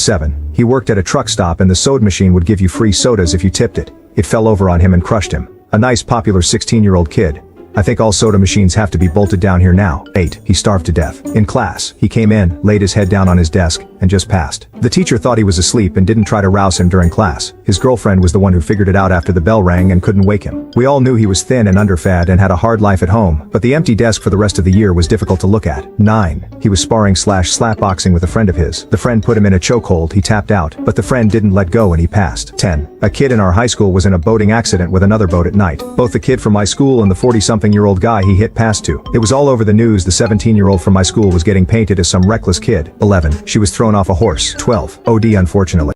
7. He worked at a truck stop and the soda machine would give you free sodas if you tipped it. It fell over on him and crushed him. A nice popular 16-year-old kid. I think all soda machines have to be bolted down here now. 8. He starved to death. In class, he came in, laid his head down on his desk, and just passed. The teacher thought he was asleep and didn't try to rouse him during class. His girlfriend was the one who figured it out after the bell rang and couldn't wake him. We all knew he was thin and underfed and had a hard life at home, but the empty desk for the rest of the year was difficult to look at. 9. He was sparring/slapboxing with a friend of his. The friend put him in a chokehold, he tapped out, but the friend didn't let go and he passed. 10. A kid in our high school was in a boating accident with another boat at night. Both the kid from my school and the 40-something-year-old guy he hit passed to. It was all over the news. The 17-year-old from my school was getting painted as some reckless kid. 11. She was thrown off a horse. 12. OD unfortunately.